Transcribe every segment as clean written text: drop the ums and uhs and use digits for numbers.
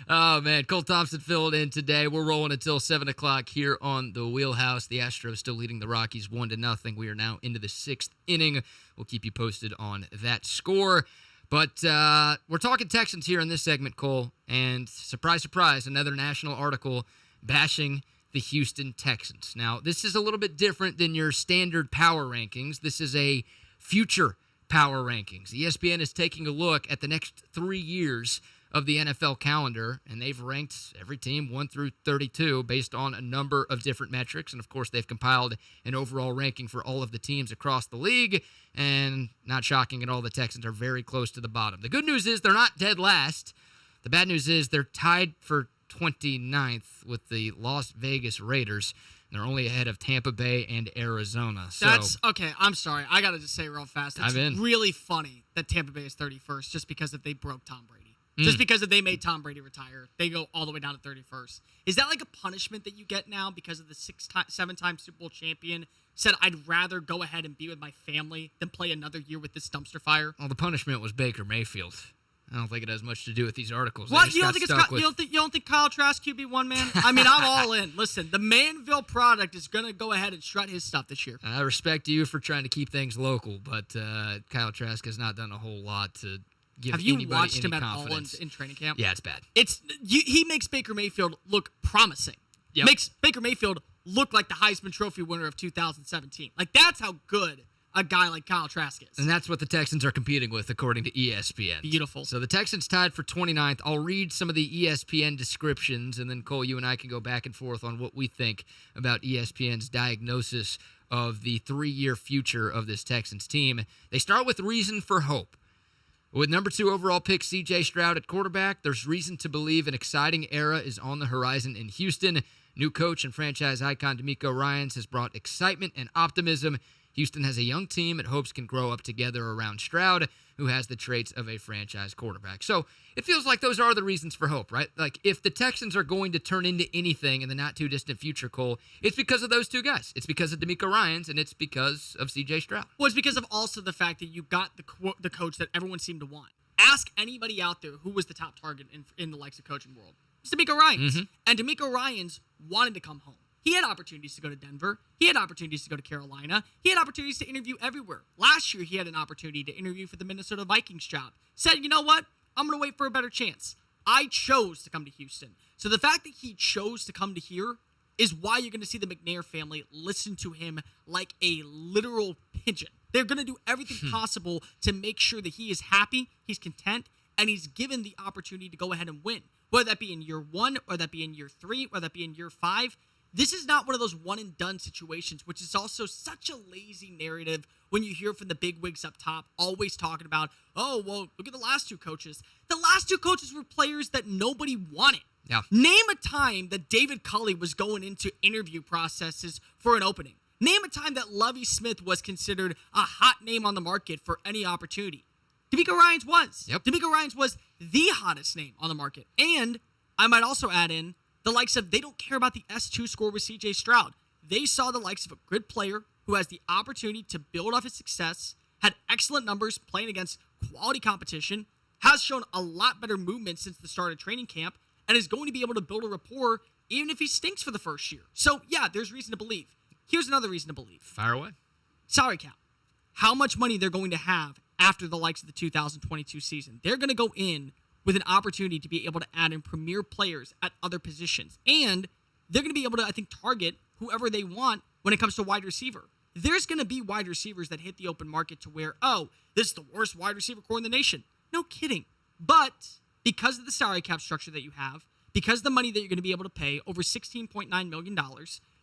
Oh, man. Cole Thompson filled in today. We're rolling until 7 o'clock here on the Wheelhouse. The Astros still leading the Rockies 1-0. We are now into the 6th inning. We'll keep you posted on that score. But we're talking Texans here in this segment, Cole. And surprise, surprise, another national article bashing the Houston Texans. Now, this is a little bit different than your standard power rankings. This is a future power rankings. ESPN is taking a look at the next 3 years of the NFL calendar, and they've ranked every team 1 through 32 based on a number of different metrics. And, of course, they've compiled an overall ranking for all of the teams across the league. And not shocking at all, the Texans are very close to the bottom. The good news is they're not dead last. The bad news is they're tied for 29th with the Las Vegas Raiders. They're only ahead of Tampa Bay and Arizona. So, that's okay. I'm sorry. I got to just say real fast. It's really funny that Tampa Bay is 31st just because if they broke Tom Brady. Just because if they made Tom Brady retire, they go all the way down to 31st. Is that like a punishment that you get now because of the 7-time Super Bowl champion said, I'd rather go ahead and be with my family than play another year with this dumpster fire? Well, the punishment was Baker Mayfield. I don't think it has much to do with these articles. What? You don't think Kyle Trask QB1, man? I mean, I'm all in. Listen, the Manville product is going to go ahead and strut his stuff this year. I respect you for trying to keep things local, but Kyle Trask has not done a whole lot to give Have you anybody watched any him at confidence. all in training camp? Yeah, it's bad. He makes Baker Mayfield look promising. Yep. Makes Baker Mayfield look like the Heisman Trophy winner of 2017. Like, that's how good a guy like Kyle Trask is. And that's what the Texans are competing with, according to ESPN. Beautiful. So the Texans tied for 29th. I'll read some of the ESPN descriptions, and then, Cole, you and I can go back and forth on what we think about ESPN's diagnosis of the 3-year future of this Texans team. They start with reason for hope. With number 2 overall pick C.J. Stroud at quarterback, there's reason to believe an exciting era is on the horizon in Houston. New coach and franchise icon DeMeco Ryans has brought excitement and optimism. Houston has a young team it hopes can grow up together around Stroud, who has the traits of a franchise quarterback. So it feels like those are the reasons for hope, right? Like, if the Texans are going to turn into anything in the not-too-distant future, Cole, it's because of those two guys. It's because of DeMeco Ryans, and it's because of C.J. Stroud. Well, it's because of also the fact that you got the coach that everyone seemed to want. Ask anybody out there who was the top target in the likes of coaching world. It's DeMeco Ryans. Mm-hmm. And DeMeco Ryans wanted to come home. He had opportunities to go to Denver. He had opportunities to go to Carolina. He had opportunities to interview everywhere. Last year, he had an opportunity to interview for the Minnesota Vikings job. Said, you know what? I'm going to wait for a better chance. I chose to come to Houston. So the fact that he chose to come to here is why you're going to see the McNair family listen to him like a literal pigeon. They're going to do everything possible to make sure that he is happy, he's content, and he's given the opportunity to go ahead and win. Whether that be in year 1, or that be in year 3, or that be in year 5. This is not one of those one-and-done situations, which is also such a lazy narrative when you hear from the bigwigs up top, always talking about, oh, well, look at the last 2 coaches. The last 2 coaches were players that nobody wanted. Yeah. Name a time that David Culley was going into interview processes for an opening. Name a time that Lovie Smith was considered a hot name on the market for any opportunity. DeMeco Ryans was. Yep. DeMeco Ryans was the hottest name on the market. And I might also add in, the likes of, they don't care about the S2 score with C.J. Stroud. They saw the likes of a good player who has the opportunity to build off his success, had excellent numbers playing against quality competition, has shown a lot better movement since the start of training camp, and is going to be able to build a rapport even if he stinks for the first year. So, yeah, there's reason to believe. Here's another reason to believe. Fire away. Salary cap. How much money they're going to have after the likes of the 2022 season. They're going to go in with an opportunity to be able to add in premier players at other positions. And they're going to be able to, I think, target whoever they want when it comes to wide receiver. There's going to be wide receivers that hit the open market to where, oh, this is the worst wide receiver core in the nation. No kidding. But because of the salary cap structure that you have, because of the money that you're going to be able to pay, over $16.9 million,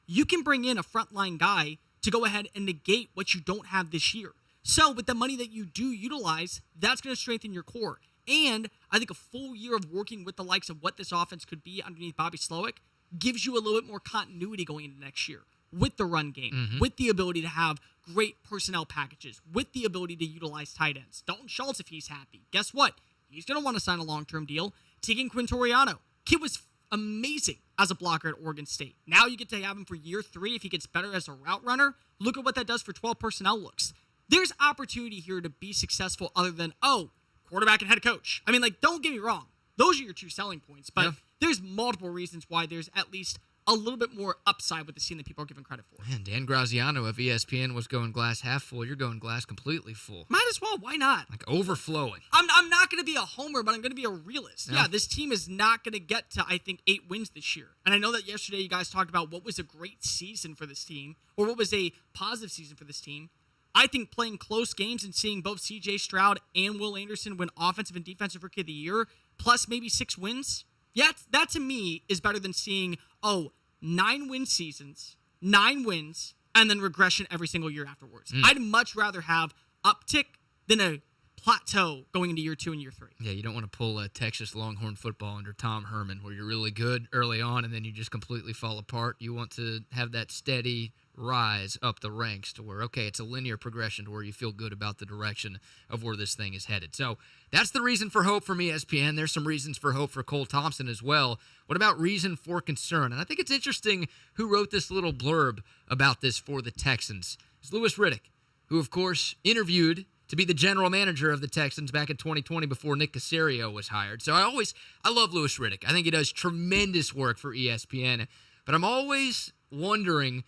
you can bring in a frontline guy to go ahead and negate what you don't have this year. So with the money that you do utilize, that's going to strengthen your core. And I think a full year of working with the likes of what this offense could be underneath Bobby Slowick gives you a little bit more continuity going into next year with the run game, with the ability to have great personnel packages, with the ability to utilize tight ends. Dalton Schultz, if he's happy, guess what? He's going to want to sign a long-term deal. Tegan Quintoriano, kid was amazing as a blocker at Oregon State. Now you get to have him for year 3 if he gets better as a route runner. Look at what that does for 12 personnel looks. There's opportunity here to be successful other than, oh, quarterback and head coach. I mean, like, don't get me wrong. Those are your two selling points. But Yeah. there's multiple reasons why there's at least a little bit more upside with the team than people are giving credit for. Man, Dan Graziano of ESPN was going glass half full. You're going glass completely full. Might as well. Why not? Like overflowing. I'm not going to be a homer, but I'm going to be a realist. Yeah. Yeah, this team is not going to get to, I think, 8 wins this year. And I know that yesterday you guys talked about what was a great season for this team, or what was a positive season for this team. I think playing close games and seeing both C.J. Stroud and Will Anderson win Offensive and Defensive Rookie of the Year, plus maybe 6 wins, yeah, that to me is better than seeing, 9-win seasons, 9 wins, and then regression every single year afterwards. I'd much rather have uptick than a plateau going into year 2 and year 3. Yeah, you don't want to pull a Texas Longhorn football under Tom Herman where you're really good early on and then you just completely fall apart. You want to have that steady rise up the ranks to where, okay, it's a linear progression to where you feel good about the direction of where this thing is headed. So that's the reason for hope from ESPN. There's some reasons for hope for Cole Thompson as well. What about reason for concern? And I think it's interesting who wrote this little blurb about this for the Texans. It's Louis Riddick, who, of course, interviewed to be the general manager of the Texans back in 2020 before Nick Caserio was hired. So I love Louis Riddick. I think he does tremendous work for ESPN. But I'm always wondering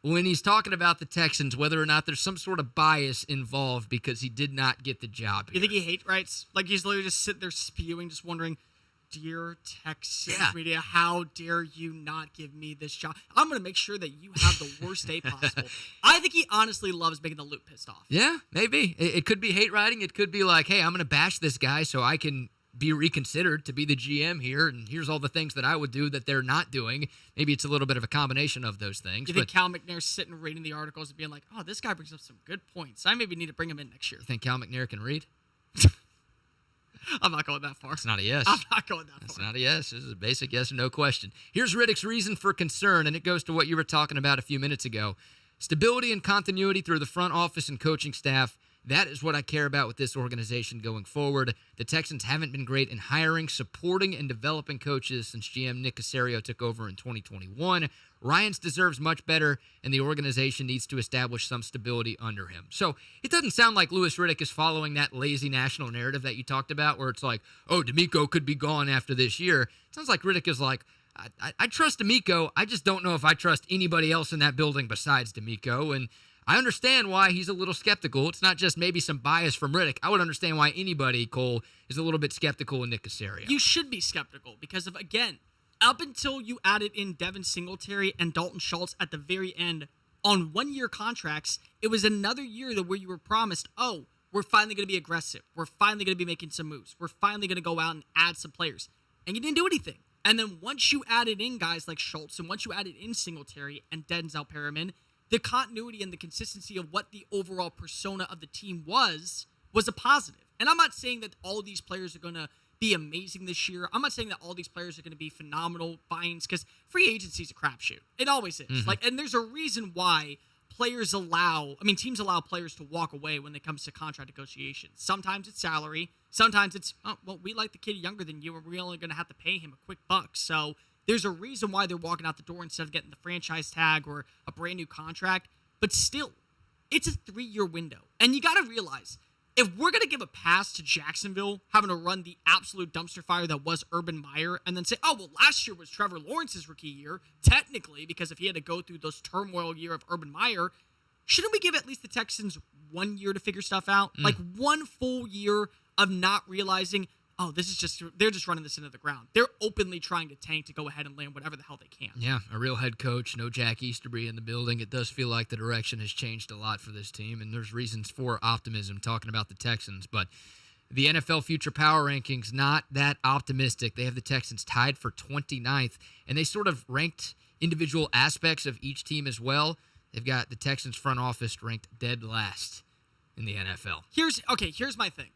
when he's talking about the Texans whether or not there's some sort of bias involved because he did not get the job here. You think he hate writes? Like he's literally just sitting there spewing, just wondering, dear Texas media, how dare you not give me this job? I'm going to make sure that you have the worst day possible. I think he honestly loves making the loop pissed off. Yeah, maybe. It could be hate writing. It could be like, hey, I'm going to bash this guy so I can be reconsidered to be the GM here, and here's all the things that I would do that they're not doing. Maybe it's a little bit of a combination of those things. You think Cal McNair's sitting reading the articles and being like, oh, this guy brings up some good points. I maybe need to bring him in next year. You think Cal McNair can read? I'm not going that far. It's not a yes. I'm not going that far. It's not a yes. This is a basic yes or no question. Here's Riddick's reason for concern, and it goes to what you were talking about a few minutes ago. Stability and continuity through the front office and coaching staff. That is what I care about with this organization going forward. The Texans haven't been great in hiring, supporting, and developing coaches since GM Nick Caserio took over in 2021. Ryans deserves much better, and the organization needs to establish some stability under him. So it doesn't sound like Louis Riddick is following that lazy national narrative that you talked about where it's like, oh, D'Amico could be gone after this year. It sounds like Riddick is like, I trust D'Amico. I just don't know if I trust anybody else in that building besides D'Amico. And I understand why he's a little skeptical. It's not just maybe some bias from Riddick. I would understand why anybody, Cole, is a little bit skeptical in Nick Caserio. You should be skeptical because of, again, up until you added in Devin Singletary and Dalton Schultz at the very end on 1-year contracts, it was another year where you were promised, oh, we're finally going to be aggressive. We're finally going to be making some moves. We're finally going to go out and add some players. And you didn't do anything. And then once you added in guys like Schultz and once you added in Singletary and Denzel Perriman, the continuity and the consistency of what the overall persona of the team was a positive. And I'm not saying that all these players are going to be amazing this year. I'm not saying that all these players are going to be phenomenal finds because free agency is a crapshoot. It always is. Mm-hmm. And there's a reason why teams allow players to walk away when it comes to contract negotiations. Sometimes it's salary. Sometimes it's, we like the kid younger than you, and we're only going to have to pay him a quick buck. So there's a reason why they're walking out the door instead of getting the franchise tag or a brand new contract. But still, it's a 3-year window. And you got to realize, if we're going to give a pass to Jacksonville having to run the absolute dumpster fire that was Urban Meyer and then say, oh, well, last year was Trevor Lawrence's rookie year, technically, because if he had to go through those turmoil year of Urban Meyer, shouldn't we give at least the Texans 1 year to figure stuff out? Like 1 full year of not realizing, oh, they're just running this into the ground. They're openly trying to tank to go ahead and land whatever the hell they can. Yeah, a real head coach, no Jack Easterby in the building. It does feel like the direction has changed a lot for this team, and there's reasons for optimism talking about the Texans. But the NFL Future Power Rankings, not that optimistic. They have the Texans tied for 29th, and they sort of ranked individual aspects of each team as well. They've got the Texans front office ranked dead last in the NFL. Here's my thing.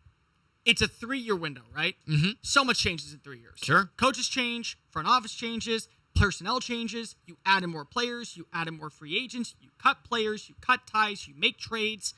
It's a 3-year window, right? Mm-hmm. So much changes in 3 years. Sure. Coaches change, front office changes, personnel changes, you add in more players, you add in more free agents, you cut players, you cut ties, you make trades.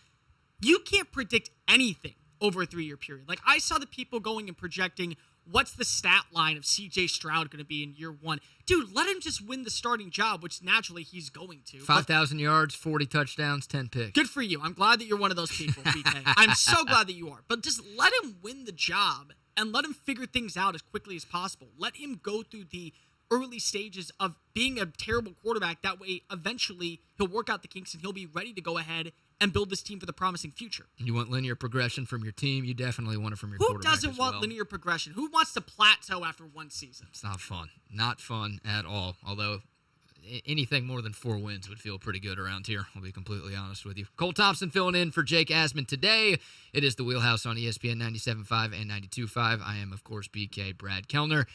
You can't predict anything over a 3-year period. Like, I saw the people going and projecting, what's the stat line of C.J. Stroud going to be in year 1? Dude, let him just win the starting job, which naturally he's going to. 5,000 yards, 40 touchdowns, 10 picks. Good for you. I'm glad that you're one of those people, BK. I'm so glad that you are. But just let him win the job and let him figure things out as quickly as possible. Let him go through the early stages of being a terrible quarterback. That way, eventually, he'll work out the kinks and he'll be ready to go ahead and build this team for the promising future. You want linear progression from your team. You definitely want it from your Who quarterback doesn't as want well. linear progression? Who wants to plateau after one season? It's not fun. Not fun at all. Although anything more than 4 wins would feel pretty good around here. I'll be completely honest with you. Cole Thompson filling in for Jake Asman today. It is the Wheelhouse on ESPN 97.5 and 92.5. I am, of course, BK Brad Kellner.